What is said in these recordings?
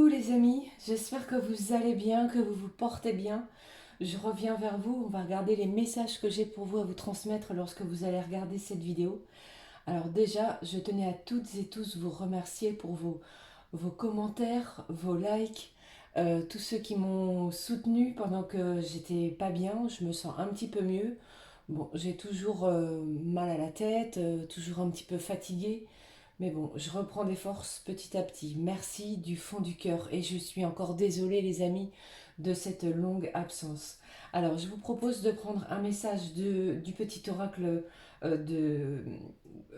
Coucou les amis, j'espère que vous allez bien, que vous vous portez bien. Je reviens vers vous, on va regarder les messages que j'ai pour vous à vous transmettre lorsque vous allez regarder cette vidéo. Alors déjà, je tenais à toutes et tous vous remercier pour vos commentaires, vos likes, tous ceux qui m'ont soutenu pendant que j'étais pas bien, je me sens un petit peu mieux. Bon, j'ai toujours mal à la tête, toujours un petit peu fatiguée. Mais bon, je reprends des forces petit à petit. Merci du fond du cœur. Et je suis encore désolée, les amis, de cette longue absence. Alors, je vous propose de prendre un message du petit oracle euh, de,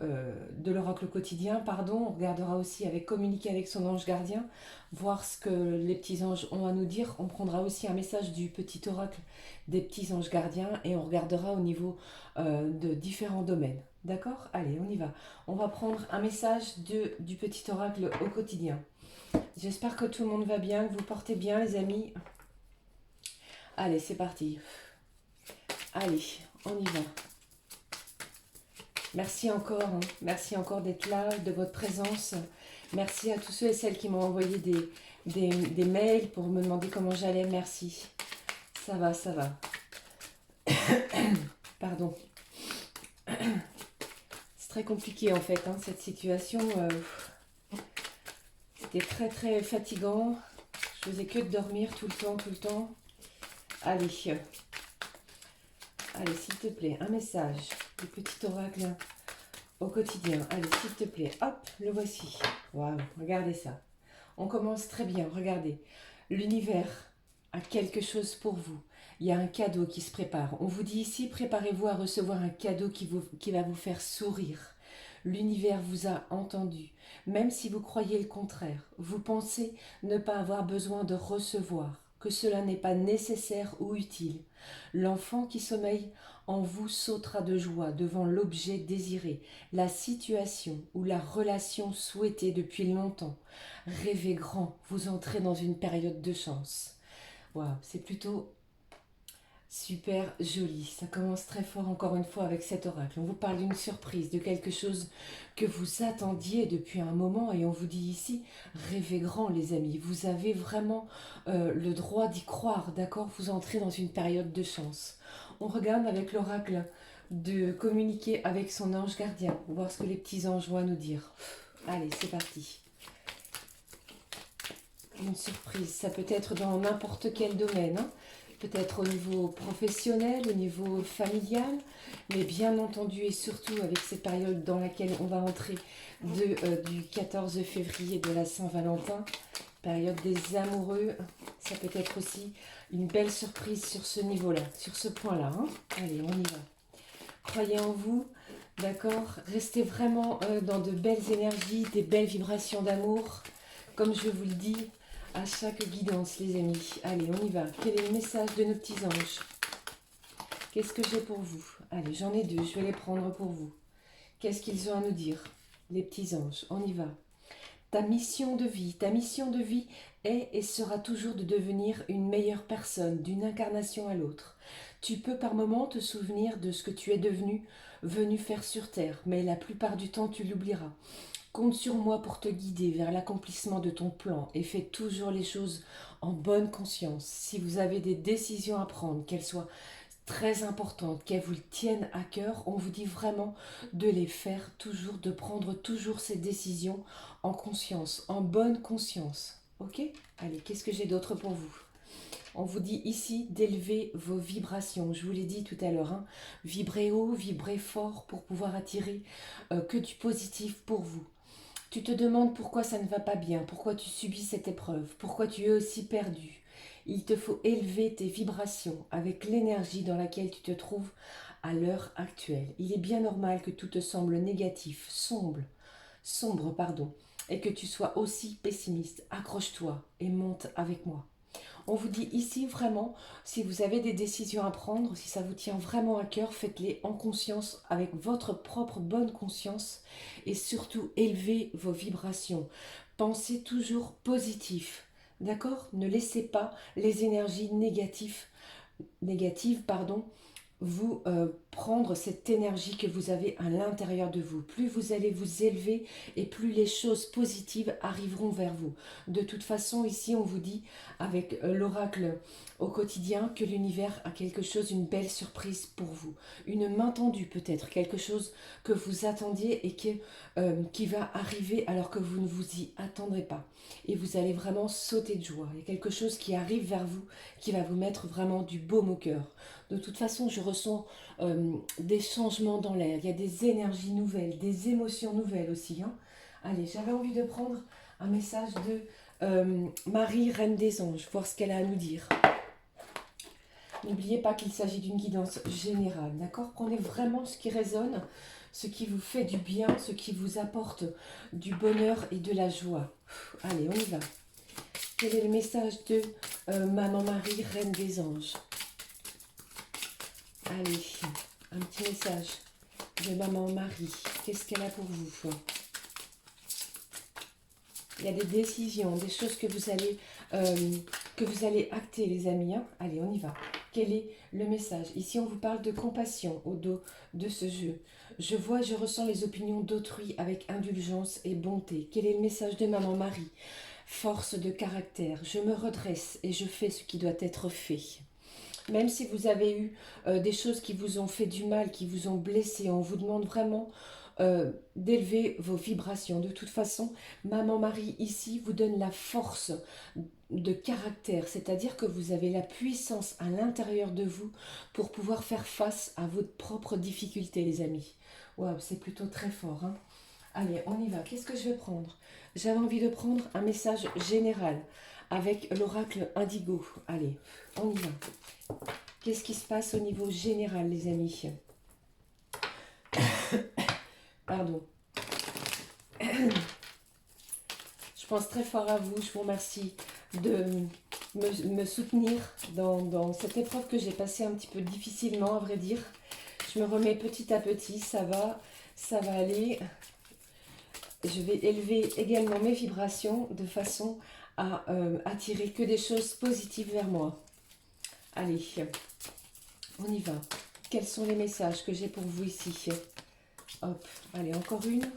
de l'oracle quotidien. Pardon, on regardera aussi avec communiquer avec son ange gardien, voir ce que les petits anges ont à nous dire. On prendra aussi un message du petit oracle des petits anges gardiens et on regardera au niveau de différents domaines. D'accord? Allez, on y va. On va prendre un message du petit oracle au quotidien. J'espère que tout le monde va bien, que vous portez bien les amis. Allez, c'est parti. Allez, on y va. Merci encore, hein. Merci encore d'être là, de votre présence. Merci à tous ceux et celles qui m'ont envoyé des mails pour me demander comment j'allais. Merci. Ça va, ça va. Pardon. C'est très compliqué en fait, hein, cette situation. C'était très très fatigant. Je faisais que de dormir tout le temps, tout le temps. Allez, allez, s'il te plaît, un message du petit oracle au quotidien. Allez, s'il te plaît, hop, le voici. Waouh, regardez ça. On commence très bien, regardez. L'univers a quelque chose pour vous. Il y a un cadeau qui se prépare. On vous dit ici, préparez-vous à recevoir un cadeau qui va vous faire sourire. L'univers vous a entendu. Même si vous croyez le contraire, vous pensez ne pas avoir besoin de recevoir, que cela n'est pas nécessaire ou utile. L'enfant qui sommeille en vous sautera de joie devant l'objet désiré, la situation ou la relation souhaitée depuis longtemps. Rêvez grand, vous entrez dans une période de chance. Waouh, c'est plutôt super joli. Ça commence très fort encore une fois avec cet oracle. On vous parle d'une surprise, de quelque chose que vous attendiez depuis un moment et on vous dit ici, rêvez grand les amis. Vous avez vraiment le droit d'y croire, d'accord? Vous entrez dans une période de chance. On regarde avec l'oracle de communiquer avec son ange gardien, voir ce que les petits anges vont nous dire. Allez, c'est parti. Une surprise, ça peut être dans n'importe quel domaine, hein. Peut-être au niveau professionnel, au niveau familial, mais bien entendu et surtout avec cette période dans laquelle on va entrer du 14 février de la Saint-Valentin, période des amoureux, ça peut être aussi une belle surprise sur ce niveau-là, sur ce point-là, hein. Allez, on y va. Croyez en vous, d'accord? Restez vraiment dans de belles énergies, des belles vibrations d'amour, comme je vous le dis à chaque guidance, les amis. Allez, on y va. Quel est le message de nos petits anges? Qu'est-ce que j'ai pour vous? Allez, j'en ai deux, je vais les prendre pour vous. Qu'est-ce qu'ils ont à nous dire, les petits anges? On y va. Ta mission de vie est et sera toujours de devenir une meilleure personne, d'une incarnation à l'autre. Tu peux par moments te souvenir de ce que tu es devenu, venu faire sur Terre, mais la plupart du temps tu l'oublieras. Compte sur moi pour te guider vers l'accomplissement de ton plan et fais toujours les choses en bonne conscience. Si vous avez des décisions à prendre, qu'elles soient très importantes, qu'elles vous tiennent à cœur, on vous dit vraiment de les faire toujours, de prendre toujours ces décisions en conscience, en bonne conscience. Ok? Allez, qu'est-ce que j'ai d'autre pour vous? On vous dit ici d'élever vos vibrations. Je vous l'ai dit tout à l'heure, hein. Vibrez haut, vibrez fort pour pouvoir attirer que du positif pour vous. Tu te demandes pourquoi ça ne va pas bien, pourquoi tu subis cette épreuve, pourquoi tu es aussi perdu. Il te faut élever tes vibrations avec l'énergie dans laquelle tu te trouves à l'heure actuelle. Il est bien normal que tout te semble négatif, sombre, pardon, et que tu sois aussi pessimiste. Accroche-toi et monte avec moi. On vous dit ici vraiment, si vous avez des décisions à prendre, si ça vous tient vraiment à cœur, faites-les en conscience, avec votre propre bonne conscience et surtout élevez vos vibrations. Pensez toujours positif, d'accord? Ne laissez pas les énergies négatives, vous prendre cette énergie que vous avez à l'intérieur de vous. Plus vous allez vous élever et plus les choses positives arriveront vers vous. De toute façon, ici, on vous dit, avec l'oracle au quotidien, que l'univers a quelque chose, une belle surprise pour vous. Une main tendue peut-être, quelque chose que vous attendiez et qui va arriver alors que vous ne vous y attendrez pas. Et vous allez vraiment sauter de joie. Il y a quelque chose qui arrive vers vous, qui va vous mettre vraiment du baume au cœur. De toute façon, je ressens des changements dans l'air. Il y a des énergies nouvelles, des émotions nouvelles aussi. Hein. Allez, j'avais envie de prendre un message de Marie, Reine des Anges, voir ce qu'elle a à nous dire. N'oubliez pas qu'il s'agit d'une guidance générale, d'accord? Prenez vraiment ce qui résonne, ce qui vous fait du bien, ce qui vous apporte du bonheur et de la joie. Allez, on y va. Quel est le message de Maman Marie, Reine des Anges? Allez, un petit message de Maman Marie. Qu'est-ce qu'elle a pour vous? Il y a des décisions, des choses que vous allez acter, les amis. Hein. Allez, on y va. Quel est le message? Ici, on vous parle de compassion au dos de ce jeu. Je vois, je ressens les opinions d'autrui avec indulgence et bonté. Quel est le message de Maman Marie? Force de caractère. Je me redresse et je fais ce qui doit être fait. Même si vous avez eu des choses qui vous ont fait du mal, qui vous ont blessé, on vous demande vraiment d'élever vos vibrations. De toute façon, Maman Marie ici vous donne la force de caractère, c'est-à-dire que vous avez la puissance à l'intérieur de vous pour pouvoir faire face à vos propres difficultés, les amis. Waouh, c'est plutôt très fort. Hein. Allez, on y va. Qu'est-ce que je vais prendre? J'avais envie de prendre un message général avec l'oracle indigo. Allez, on y va. Qu'est-ce qui se passe au niveau général, les amis? Pardon. Je pense très fort à vous. Je vous remercie de me soutenir dans cette épreuve que j'ai passée un petit peu difficilement, à vrai dire. Je me remets petit à petit. Ça va aller. Je vais élever également mes vibrations de façon à attirer que des choses positives vers moi. Allez, on y va. Quels sont les messages que j'ai pour vous ici? Hop, allez, encore une.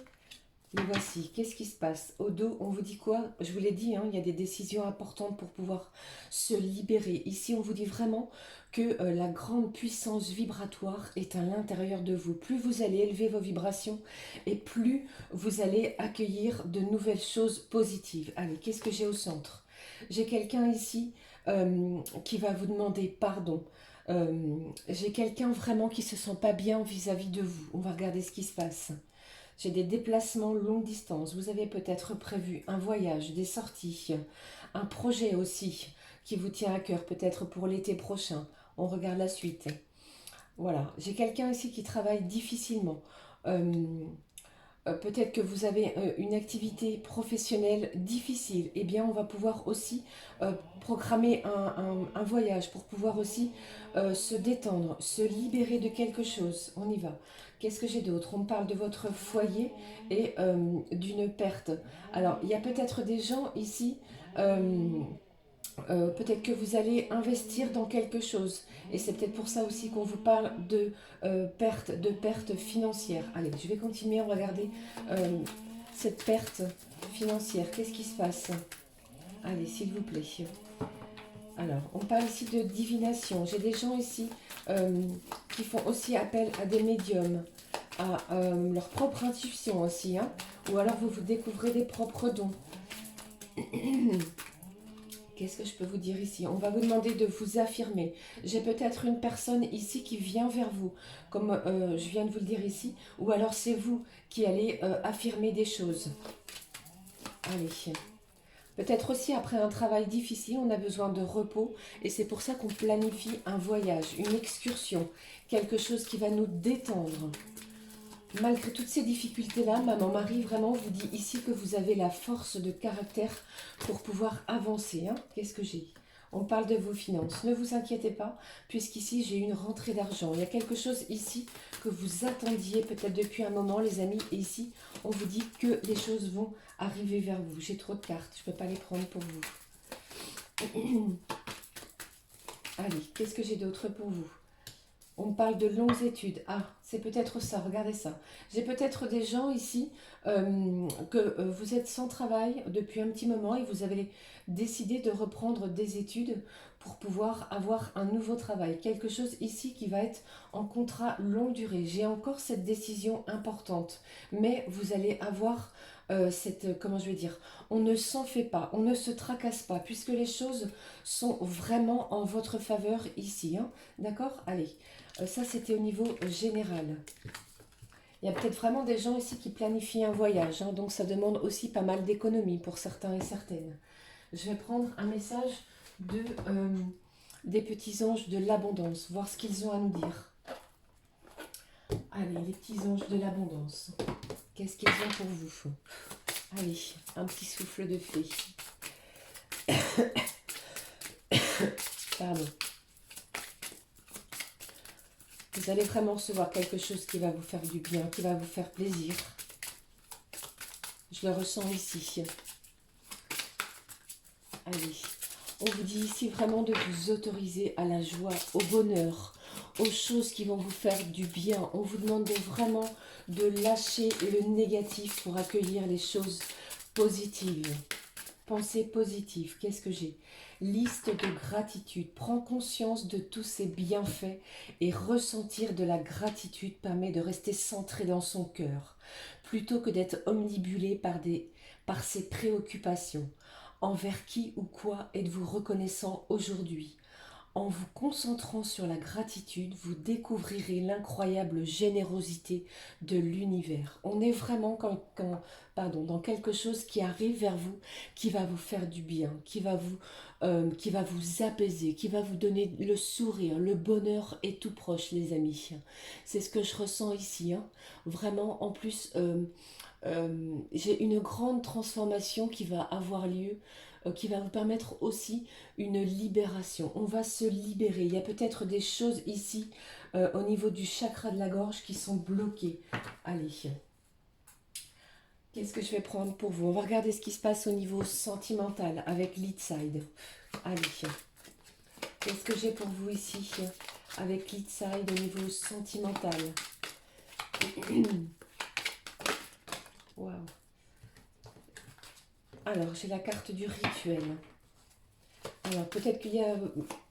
Les voici. Qu'est-ce qui se passe? Au dos, on vous dit quoi? Je vous l'ai dit, hein, il y a des décisions importantes pour pouvoir se libérer. Ici, on vous dit vraiment que la grande puissance vibratoire est à l'intérieur de vous. Plus vous allez élever vos vibrations et plus vous allez accueillir de nouvelles choses positives. Allez, qu'est-ce que j'ai au centre? J'ai quelqu'un ici qui va vous demander pardon. J'ai quelqu'un vraiment qui ne se sent pas bien vis-à-vis de vous. On va regarder ce qui se passe. J'ai des déplacements longue distance. Vous avez peut-être prévu un voyage, des sorties, un projet aussi qui vous tient à cœur, peut-être pour l'été prochain. On regarde la suite. Voilà. J'ai quelqu'un ici qui travaille difficilement. Peut-être que vous avez une activité professionnelle difficile. Eh bien, on va pouvoir aussi programmer un voyage pour pouvoir aussi se détendre, se libérer de quelque chose. On y va. Qu'est-ce que j'ai d'autre? On me parle de votre foyer et d'une perte. Alors, il y a peut-être des gens ici, peut-être que vous allez investir dans quelque chose. Et c'est peut-être pour ça aussi qu'on vous parle de perte financière. Allez, je vais continuer, on va regarder cette perte financière. Qu'est-ce qui se passe? Allez, s'il vous plaît. Alors, on parle ici de divination. J'ai des gens ici qui font aussi appel à des médiums, à leur propre intuition aussi. Hein, ou alors vous découvrez des propres dons. Qu'est-ce que je peux vous dire ici? On va vous demander de vous affirmer. J'ai peut-être une personne ici qui vient vers vous, comme je viens de vous le dire ici, ou alors c'est vous qui allez affirmer des choses. Allez. Peut-être aussi après un travail difficile, on a besoin de repos et c'est pour ça qu'on planifie un voyage, une excursion, quelque chose qui va nous détendre. Malgré toutes ces difficultés-là, Maman Marie vraiment vous dit ici que vous avez la force de caractère pour pouvoir avancer. Hein. Qu'est-ce que j'ai? On parle de vos finances. Ne vous inquiétez pas, puisqu'ici j'ai une rentrée d'argent. Il y a quelque chose ici que vous attendiez peut-être depuis un moment, les amis. Et ici, on vous dit que les choses vont arriver vers vous. J'ai trop de cartes, je ne peux pas les prendre pour vous. Allez, qu'est-ce que j'ai d'autre pour vous? On me parle de longues études. Ah, c'est peut-être ça, regardez ça. J'ai peut-être des gens ici que vous êtes sans travail depuis un petit moment et vous avez décidé de reprendre des études pour pouvoir avoir un nouveau travail. Quelque chose ici qui va être en contrat longue durée. J'ai encore cette décision importante, mais vous allez avoir comment je vais dire, on ne s'en fait pas, on ne se tracasse pas, puisque les choses sont vraiment en votre faveur ici. Hein. D'accord? Allez. Ça, c'était au niveau général. Il y a peut-être vraiment des gens ici qui planifient un voyage, hein, donc ça demande aussi pas mal d'économie pour certains et certaines. Je vais prendre un message de, des petits anges de l'abondance, voir ce qu'ils ont à nous dire. Allez, les petits anges de l'abondance, qu'est-ce qu'ils ont pour vous? Allez, un petit souffle de fée. Pardon. Vous allez vraiment recevoir quelque chose qui va vous faire du bien, qui va vous faire plaisir. Je le ressens ici. Allez, on vous dit ici vraiment de vous autoriser à la joie, au bonheur, aux choses qui vont vous faire du bien. On vous demande vraiment de lâcher le négatif pour accueillir les choses positives. Pensée positive, qu'est-ce que j'ai? Liste de gratitude. Prends conscience de tous ces bienfaits et ressentir de la gratitude permet de rester centré dans son cœur, plutôt que d'être omnibulé par ses préoccupations. Envers qui ou quoi êtes-vous reconnaissant aujourd'hui? En vous concentrant sur la gratitude, vous découvrirez l'incroyable générosité de l'univers. On est vraiment dans quelque chose qui arrive vers vous, qui va vous faire du bien, qui va vous apaiser, qui va vous donner le sourire. Le bonheur est tout proche, les amis. C'est ce que je ressens ici. Hein. Vraiment, en plus, j'ai une grande transformation qui va avoir lieu, qui va vous permettre aussi une libération. On va se libérer. Il y a peut-être des choses ici au niveau du chakra de la gorge qui sont bloquées. Allez, qu'est-ce que je vais prendre pour vous? On va regarder ce qui se passe au niveau sentimental avec Leadside. Allez, qu'est-ce que j'ai pour vous ici avec Leadside au niveau sentimental? Waouh. Alors, j'ai la carte du rituel. Alors, peut-être qu'il y a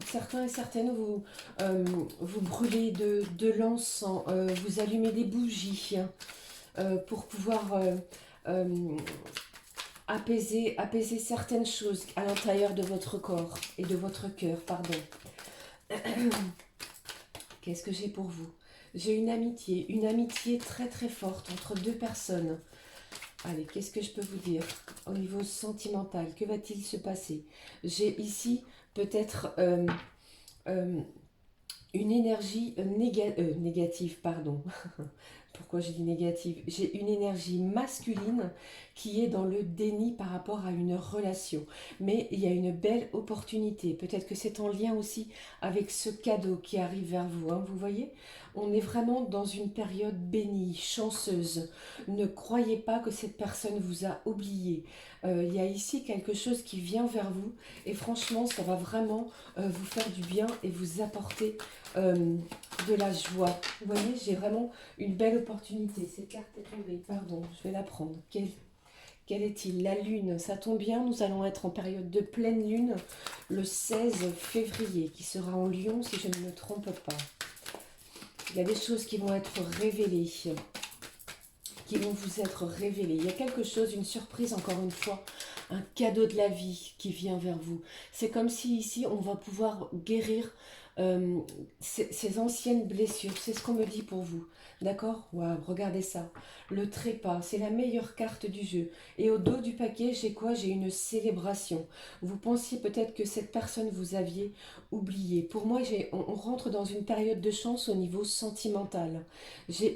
certains et certaines, vous brûlez de l'encens, vous allumez des bougies pour pouvoir apaiser certaines choses à l'intérieur de votre corps et de votre cœur, pardon. Qu'est-ce que j'ai pour vous? J'ai une amitié très très forte entre deux personnes. Allez, qu'est-ce que je peux vous dire au niveau sentimental? Que va-t-il se passer? J'ai ici peut-être une énergie négative, pardon. Pourquoi j'ai dit négative? J'ai une énergie masculine qui est dans le déni par rapport à une relation. Mais il y a une belle opportunité. Peut-être que c'est en lien aussi avec ce cadeau qui arrive vers vous. Hein. Vous voyez, on est vraiment dans une période bénie, chanceuse. Ne croyez pas que cette personne vous a oublié. Il y a ici quelque chose qui vient vers vous. Et franchement, ça va vraiment vous faire du bien et vous apporter de la joie. Vous voyez, j'ai vraiment une belle opportunité. Cette carte est tombée, pardon, je vais la prendre. Quel est-il? La lune, ça tombe bien, nous allons être en période de pleine lune le 16 février, qui sera en Lion si je ne me trompe pas. Il y a des choses qui vont être révélées, qui vont vous être révélées. Il y a quelque chose, une surprise encore une fois, un cadeau de la vie qui vient vers vous. C'est comme si ici on va pouvoir guérir ces anciennes blessures. C'est ce qu'on me dit pour vous. D'accord? Waouh, regardez ça. Le trépas, c'est la meilleure carte du jeu. Et au dos du paquet, j'ai quoi? J'ai une célébration. Vous pensiez peut-être que cette personne vous aviez oublié. Pour moi, on rentre dans une période de chance au niveau sentimental. J'ai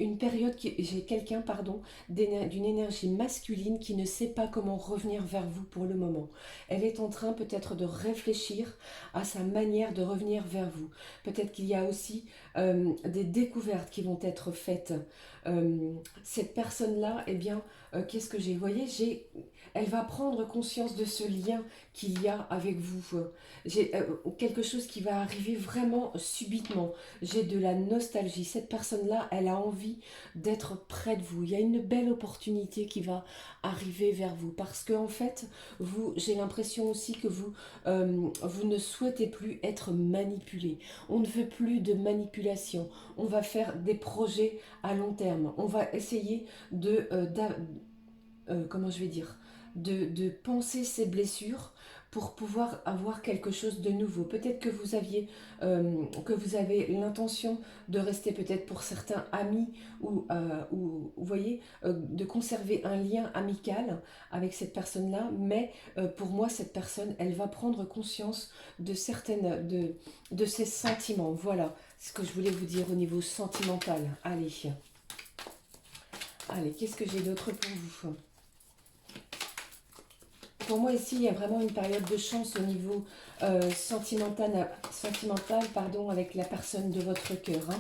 quelqu'un, pardon, d'une énergie masculine qui ne sait pas comment revenir vers vous pour le moment. Elle est en train peut-être de réfléchir à sa manière de revenir vers vous. Peut-être qu'il y a aussi des découvertes qui vont être faites. Cette personne-là, eh bien, qu'est-ce que j'ai? Vous voyez, Elle va prendre conscience de ce lien qu'il y a avec vous. J'ai quelque chose qui va arriver vraiment subitement. J'ai de la nostalgie. Cette personne-là, elle a envie d'être près de vous. Il y a une belle opportunité qui va arriver vers vous. Parce que en fait, vous, j'ai l'impression aussi que vous ne souhaitez plus être manipulé. On ne veut plus de manipulation. On va faire des projets à long terme. On va essayer comment je vais dire, de penser ses blessures pour pouvoir avoir quelque chose de nouveau. Peut-être que vous avez l'intention de rester peut-être pour certains amis ou vous voyez, de conserver un lien amical avec cette personne-là, mais pour moi, cette personne, elle va prendre conscience de ses sentiments. Voilà ce que je voulais vous dire au niveau sentimental. Allez, qu'est-ce que j'ai d'autre pour vous? Pour moi, ici, il y a vraiment une période de chance au niveau sentimental, pardon, avec la personne de votre cœur. Hein.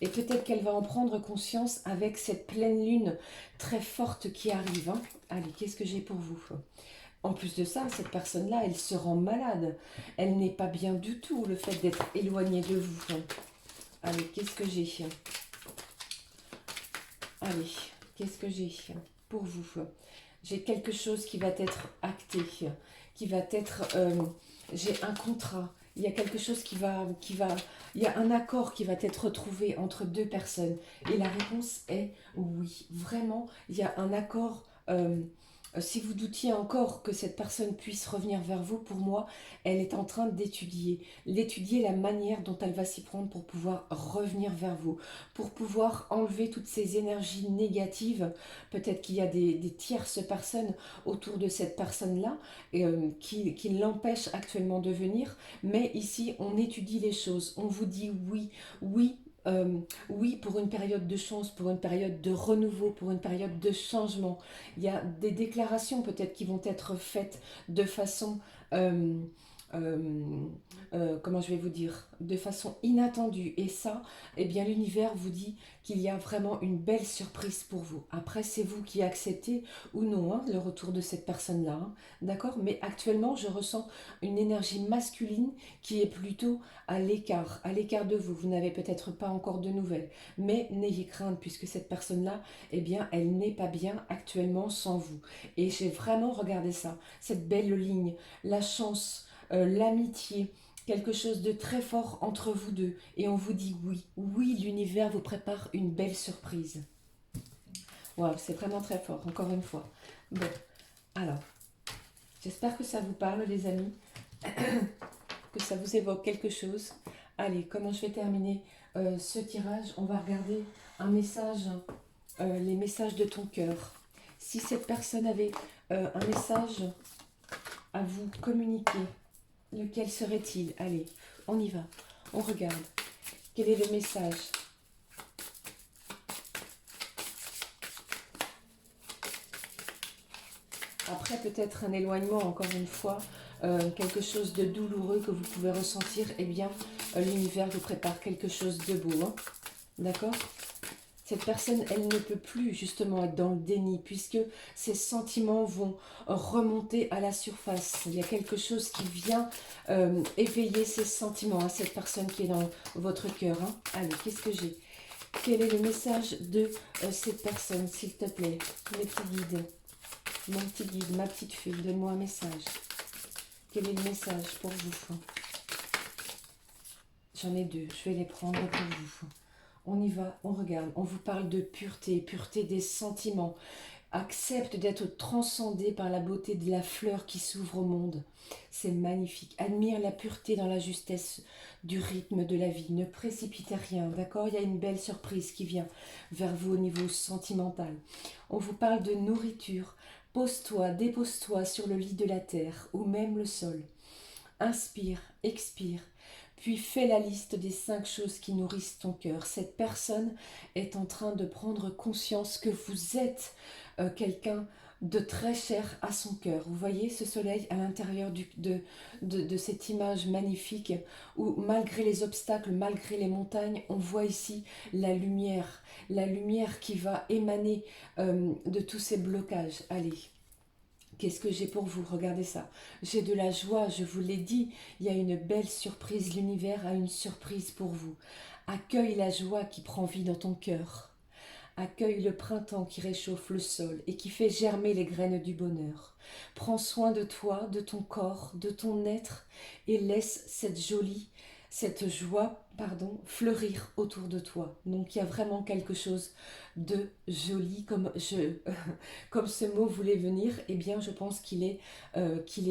Et peut-être qu'elle va en prendre conscience avec cette pleine lune très forte qui arrive. Hein. Allez, qu'est-ce que j'ai pour vous? En plus de ça, cette personne-là, elle se rend malade. Elle n'est pas bien du tout, le fait d'être éloignée de vous. Hein. Allez, qu'est-ce que j'ai? Allez, qu'est-ce que j'ai pour vous? J'ai quelque chose qui va être acté, qui va être... j'ai un contrat, il y a quelque chose il y a un accord qui va être trouvé entre deux personnes. Et la réponse est oui. Vraiment, il y a un accord. Si vous doutiez encore que cette personne puisse revenir vers vous, pour moi, elle est en train d'étudier la manière dont elle va s'y prendre pour pouvoir revenir vers vous, pour pouvoir enlever toutes ces énergies négatives. Peut-être qu'il y a des tierces personnes autour de cette personne-là qui l'empêchent actuellement de venir, mais ici, on étudie les choses. On vous dit oui, oui, oui, pour une période de chance, pour une période de renouveau, pour une période de changement. Il y a des déclarations peut-être qui vont être faites de façon, euh, euh, comment je vais vous dire, de façon inattendue. Et ça, eh bien, l'univers vous dit qu'il y a vraiment une belle surprise pour vous. Après, c'est vous qui acceptez ou non hein, le retour de cette personne-là. Hein, d'accord? Mais actuellement, je ressens une énergie masculine qui est plutôt à l'écart de vous. Vous n'avez peut-être pas encore de nouvelles, mais n'ayez crainte puisque cette personne-là, eh bien, elle n'est pas bien actuellement sans vous. Et j'ai vraiment regardé ça, cette belle ligne, la chance, l'amitié, quelque chose de très fort entre vous deux. Et on vous dit oui, oui, l'univers vous prépare une belle surprise. Waouh, c'est vraiment très fort, encore une fois. Bon, alors, j'espère que ça vous parle, les amis, que ça vous évoque quelque chose. Allez, comment je vais terminer ce tirage? On va regarder un message, les messages de ton cœur. Si cette personne avait un message à vous communiquer, lequel serait-il? Allez, on y va, on regarde. Quel est le message? Après, peut-être un éloignement, encore une fois, quelque chose de douloureux que vous pouvez ressentir, eh bien, l'univers vous prépare quelque chose de beau. Hein. D'accord? Cette personne, elle ne peut plus justement être dans le déni puisque ses sentiments vont remonter à la surface. Il y a quelque chose qui vient éveiller ses sentiments à cette personne qui est dans votre cœur. Hein. Allez, qu'est-ce que j'ai? Quel est le message de cette personne, s'il te plaît? Mes petits guides, mon petit guide, ma petite fille, donne-moi un message. Quel est le message pour vous? J'en ai deux, je vais les prendre pour vous. On y va, on regarde, on vous parle de pureté, pureté des sentiments. Accepte d'être transcendé par la beauté de la fleur qui s'ouvre au monde. C'est magnifique. Admire la pureté dans la justesse du rythme de la vie. Ne précipitez rien, d'accord? Il y a une belle surprise qui vient vers vous au niveau sentimental. On vous parle de nourriture. Pose-toi, dépose-toi sur le lit de la terre ou même le sol. Inspire, expire, puis fais la liste des 5 choses qui nourrissent ton cœur. Cette personne est en train de prendre conscience que vous êtes quelqu'un de très cher à son cœur. Vous voyez ce soleil à l'intérieur de cette image magnifique où malgré les obstacles, malgré les montagnes, on voit ici la lumière qui va émaner de tous ces blocages. Allez, Qu'est-ce que j'ai pour vous? Regardez ça. J'ai de la joie, je vous l'ai dit. Il y a une belle surprise. L'univers a une surprise pour vous. Accueille la joie qui prend vie dans ton cœur. Accueille le printemps qui réchauffe le sol et qui fait germer les graines du bonheur. Prends soin de toi, de ton corps, de ton être et laisse cette joie, fleurir autour de toi. Donc il y a vraiment quelque chose de joli, comme ce mot voulait venir, eh bien je pense qu'il est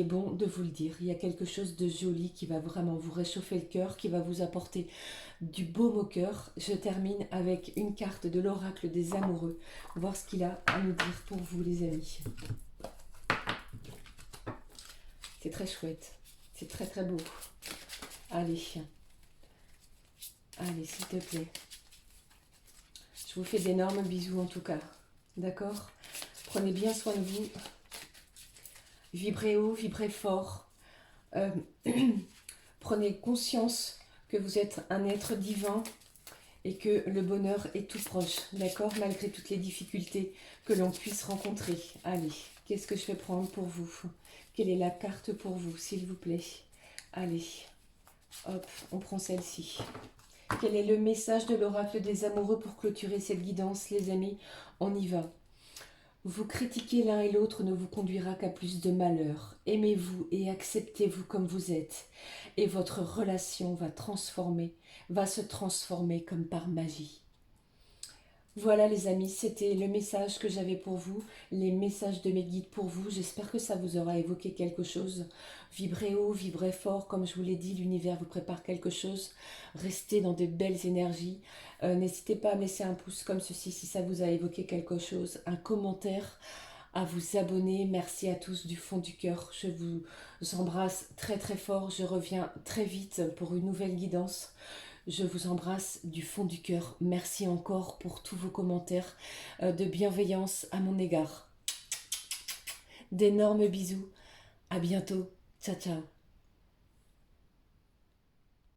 bon de vous le dire. Il y a quelque chose de joli qui va vraiment vous réchauffer le cœur, qui va vous apporter du baume au cœur. Je termine avec une carte de l'oracle des amoureux, voir ce qu'il a à nous dire pour vous les amis. C'est très chouette, c'est très très beau. Allez, s'il te plaît. Je vous fais d'énormes bisous en tout cas, d'accord? Prenez bien soin de vous. Vibrez haut, vibrez fort. Prenez conscience que vous êtes un être divin et que le bonheur est tout proche, d'accord? Malgré toutes les difficultés que l'on puisse rencontrer. Allez, qu'est-ce que je vais prendre pour vous? Quelle est la carte pour vous, s'il vous plaît? Allez, hop, on prend celle-ci. Quel est le message de l'oracle des amoureux pour clôturer cette guidance, les amis? On y va. Vous critiquer l'un et l'autre ne vous conduira qu'à plus de malheur. Aimez-vous et acceptez-vous comme vous êtes. Et votre relation va se transformer comme par magie. Voilà les amis, c'était le message que j'avais pour vous, les messages de mes guides pour vous. J'espère que ça vous aura évoqué quelque chose. Vibrez haut, vibrez fort, comme je vous l'ai dit, l'univers vous prépare quelque chose. Restez dans de belles énergies. N'hésitez pas à me laisser un pouce comme ceci si ça vous a évoqué quelque chose, un commentaire, à vous abonner. Merci à tous du fond du cœur. Je vous embrasse très très fort. Je reviens très vite pour une nouvelle guidance. Je vous embrasse du fond du cœur. Merci encore pour tous vos commentaires de bienveillance à mon égard. D'énormes bisous. À bientôt. Ciao, ciao.